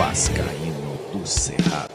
Vascaíno do Cerrado.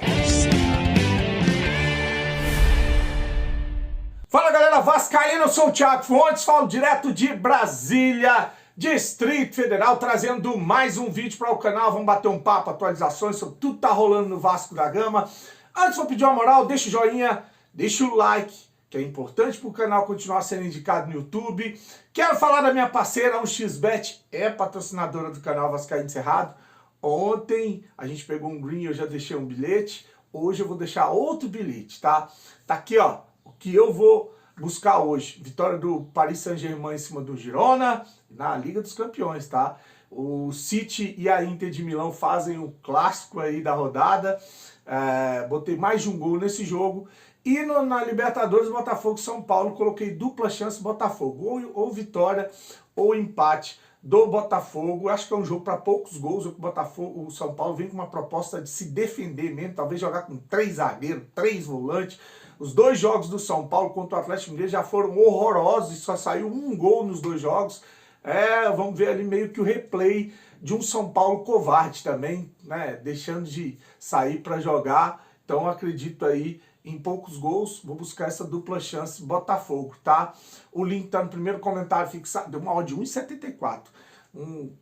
Fala galera vascaína, eu sou o Thiago Fontes, falo direto de Brasília, Distrito Federal, trazendo mais um vídeo para o canal. Vamos bater um papo, atualizações sobre tudo que tá rolando no Vasco da Gama. Antes vou pedir uma moral, deixa o joinha, deixa o like, que é importante para o canal continuar sendo indicado no YouTube. Quero falar da minha parceira, a 1xBet, é patrocinadora do canal Vascaíno do Cerrado. Ontem a gente pegou um green, eu já deixei um bilhete. Hoje eu vou deixar outro bilhete, tá? Tá aqui, ó, o que eu vou buscar hoje. Vitória do Paris Saint-Germain em cima do Girona, na Liga dos Campeões, tá? O City e a Inter de Milão fazem o clássico aí da rodada. Botei mais de um gol nesse jogo. E na Libertadores, Botafogo e São Paulo, coloquei dupla chance Botafogo. Ou vitória ou empate do Botafogo. Acho que é um jogo para poucos gols. O São Paulo vem com uma proposta de se defender mesmo, talvez jogar com 3 zagueiros, 3 volantes. Os 2 jogos do São Paulo contra o Atlético Mineiro já foram horrorosos e só saiu um gol nos 2 jogos. Vamos ver ali meio que o replay de um São Paulo covarde também, né? Deixando de sair para jogar. Então acredito aí em poucos gols, vou buscar essa dupla chance Botafogo, tá? O link tá no primeiro comentário fixado, deu uma hora de 1,74.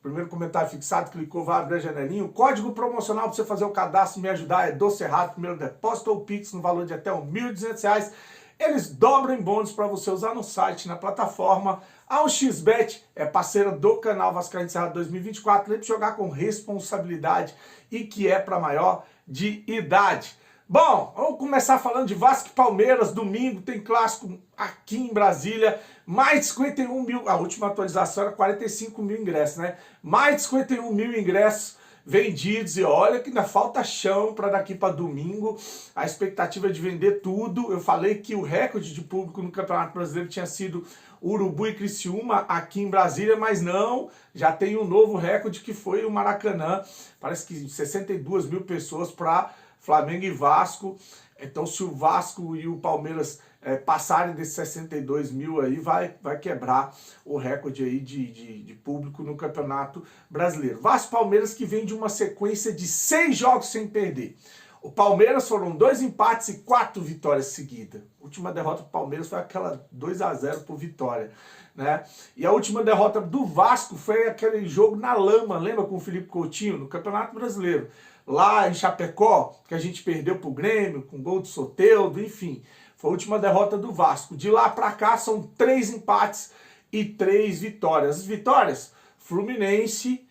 Primeiro comentário fixado, clicou, vai abrir a janelinha. O código promocional para você fazer o cadastro e me ajudar é do Cerrado, primeiro depósito ou Pix no valor de até R$ 1.200. Eles dobram em bônus para você usar no site, na plataforma. A 1xBet é parceira do canal Vascaíno do Cerrado 2024. Lembre de jogar com responsabilidade e que é para maior de idade. Bom, vamos começar falando de Vasco e Palmeiras. Domingo tem clássico aqui em Brasília. Mais de 51 mil, a última atualização era 45 mil ingressos, né? Mais de 51 mil ingressos vendidos. E olha que ainda falta chão para daqui para domingo. A expectativa é de vender tudo. Eu falei que o recorde de público no Campeonato Brasileiro tinha sido Urubu e Criciúma aqui em Brasília, mas não, já tem um novo recorde que foi o Maracanã. Parece que 62 mil pessoas para Flamengo e Vasco. Então se o Vasco e o Palmeiras passarem desses 62 mil aí, vai quebrar o recorde aí de público no Campeonato Brasileiro. Vasco e Palmeiras que vem de uma sequência de 6 jogos sem perder. O Palmeiras foram 2 empates e 4 vitórias seguidas. A última derrota do Palmeiras foi aquela 2-0 por Vitória, né? E a última derrota do Vasco foi aquele jogo na lama, lembra, com o Felipe Coutinho, no Campeonato Brasileiro. Lá em Chapecó, que a gente perdeu pro Grêmio, com gol de Soteldo, enfim. Foi a última derrota do Vasco. De lá pra cá são 3 empates e 3 vitórias. As vitórias, Fluminense,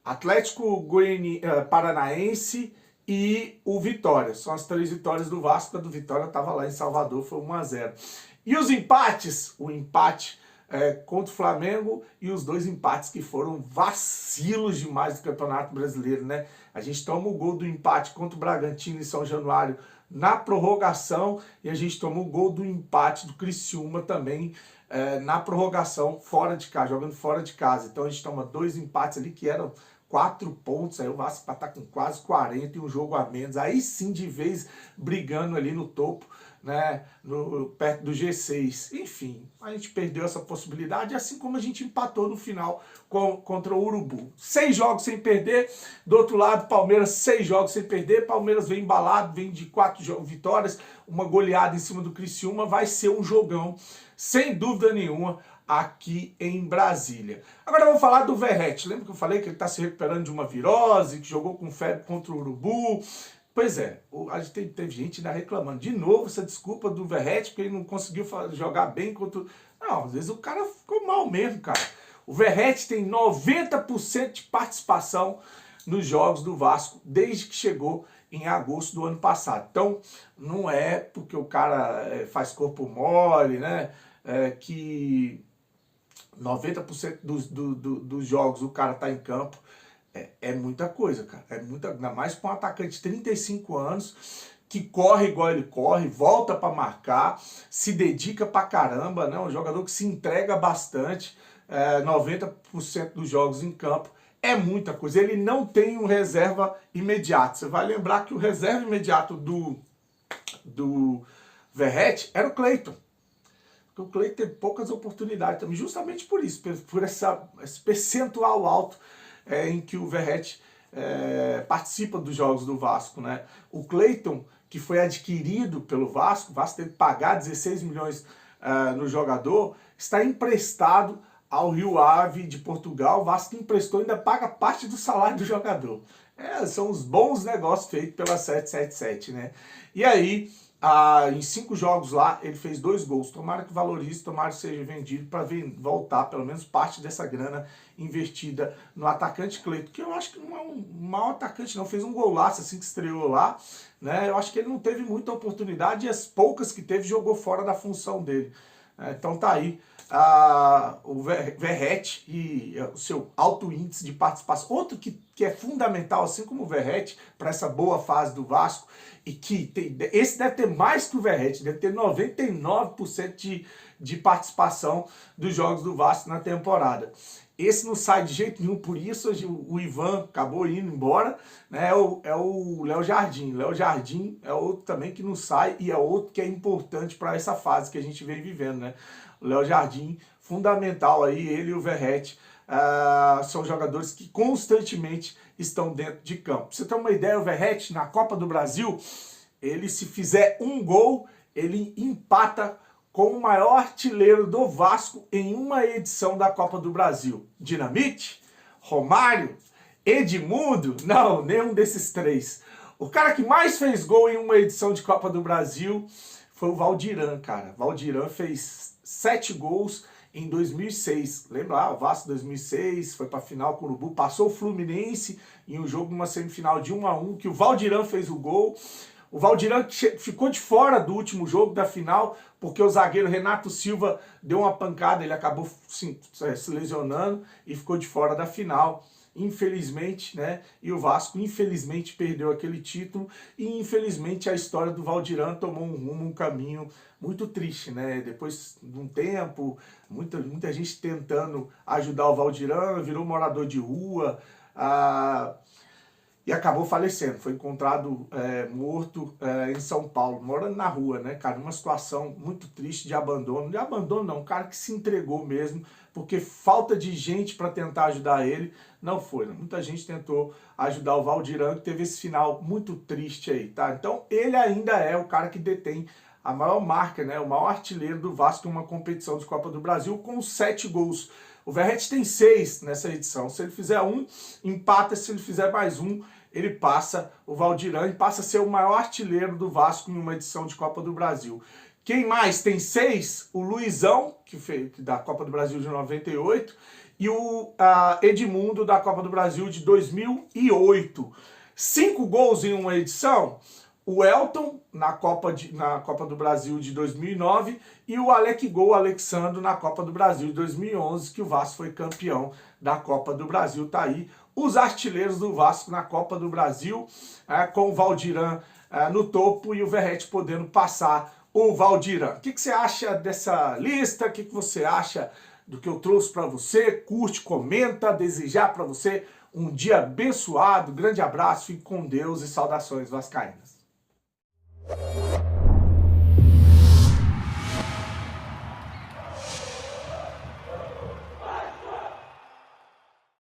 Atlético Paranaense e o Vitória. São as 3 vitórias do Vasco. A do Vitória estava lá em Salvador, foi 1-0. E os empates? O empate contra o Flamengo e os 2 empates que foram vacilos demais do Campeonato Brasileiro, né? A gente toma o gol do empate contra o Bragantino em São Januário na prorrogação e a gente toma o gol do empate do Criciúma também na prorrogação, fora de casa, jogando fora de casa. Então a gente toma 2 empates ali que eram 4 pontos, aí o Vasco está com quase 40 e um jogo a menos. Aí sim, de vez, brigando ali no topo, né, perto do G6. Enfim, a gente perdeu essa possibilidade, assim como a gente empatou no final contra o Urubu. 6 jogos sem perder. Do outro lado, Palmeiras, 6 jogos sem perder. Palmeiras vem embalado, vem de 4 vitórias, uma goleada em cima do Criciúma. Vai ser um jogão, sem dúvida nenhuma, aqui em Brasília. Agora vamos falar do Verratti. Lembra que eu falei que ele está se recuperando de uma virose, que jogou com febre contra o Urubu? Pois é, a gente teve gente ainda reclamando. De novo, essa desculpa do Verratti, porque ele não conseguiu jogar bem contra... Não, às vezes o cara ficou mal mesmo, cara. O Verratti tem 90% de participação nos jogos do Vasco, desde que chegou em agosto do ano passado. Então, não é porque o cara faz corpo mole, né? Que 90% dos jogos o cara tá em campo. É muita coisa, cara. Ainda mais com um atacante de 35 anos, que corre igual ele corre, volta para marcar, se dedica pra caramba, né? Um jogador que se entrega bastante, 90% dos jogos em campo. É muita coisa. Ele não tem um reserva imediato. Você vai lembrar que o reserva imediato do Verratti era o Cleiton. Porque o Cleiton teve poucas oportunidades também, justamente por isso, por esse percentual alto em que o Verratti participa dos jogos do Vasco, né? O Cleiton, que foi adquirido pelo Vasco, o Vasco teve que pagar 16 milhões no jogador, está emprestado ao Rio Ave de Portugal. O Vasco emprestou e ainda paga parte do salário do jogador. São os bons negócios feitos pela 777, né? E aí, em 5 jogos lá, ele fez 2 gols. Tomara que valorize, tomara que seja vendido para voltar pelo menos parte dessa grana investida no atacante Cleiton, que eu acho que não é um mau atacante não, fez um golaço assim que estreou lá, né? Eu acho que ele não teve muita oportunidade e as poucas que teve jogou fora da função dele. Então tá aí o Verratti e o seu alto índice de participação. Outro que é fundamental, assim como o Verratti, para essa boa fase do Vasco, e que esse deve ter mais que o Verratti, deve ter 99% de participação dos jogos do Vasco na temporada. Esse não sai de jeito nenhum, por isso o Ivan acabou indo embora, né? É o Léo Jardim. Léo Jardim é outro também que não sai e é outro que é importante para essa fase que a gente vem vivendo, né? O Léo Jardim, fundamental aí, ele e o Verratti são jogadores que constantemente estão dentro de campo. Pra você ter uma ideia, o Verratti na Copa do Brasil, ele se fizer um gol, ele empata com o maior artilheiro do Vasco em uma edição da Copa do Brasil. Dinamite? Romário? Edmundo? Não, nenhum desses 3. O cara que mais fez gol em uma edição de Copa do Brasil foi o Valdiran, cara. Valdiran fez 7 gols em 2006. Lembra lá, o Vasco 2006, foi pra final com o Urubu, passou o Fluminense em um jogo, numa semifinal de 1-1, que o Valdiran fez o gol. O Valdiran ficou de fora do último jogo da final, porque o zagueiro Renato Silva deu uma pancada, ele acabou se lesionando e ficou de fora da final, infelizmente, né? E o Vasco, infelizmente, perdeu aquele título e, infelizmente, a história do Valdiran tomou um caminho muito triste, né? Depois de um tempo, muita gente tentando ajudar o Valdiran, virou morador de rua, e acabou falecendo, foi encontrado morto em São Paulo, morando na rua, né, cara? Uma situação muito triste de abandono. De abandono não, um cara que se entregou mesmo, porque falta de gente para tentar ajudar ele, não foi, né? Muita gente tentou ajudar o Valdiran, que teve esse final muito triste aí, tá? Então ele ainda é o cara que detém a maior marca, né, o maior artilheiro do Vasco em uma competição de Copa do Brasil, com 7 gols. O Verratti tem 6 nessa edição. Se ele fizer 1, empata. Se ele fizer mais 1, ele passa o Valdiran e passa a ser o maior artilheiro do Vasco em uma edição de Copa do Brasil. Quem mais tem 6? O Luizão, que fez da Copa do Brasil de 98, e o Edmundo da Copa do Brasil de 2008. 5 gols em uma edição? O Elton na Copa do Brasil de 2009 e o Alexandro na Copa do Brasil de 2011, que o Vasco foi campeão da Copa do Brasil. Tá aí os artilheiros do Vasco na Copa do Brasil, com o Valdiran no topo e o Verratti podendo passar o Valdiran. O que você acha dessa lista? O que você acha do que eu trouxe para você? Curte, comenta, desejar para você um dia abençoado. Grande abraço, fique com Deus e saudações vascaínas.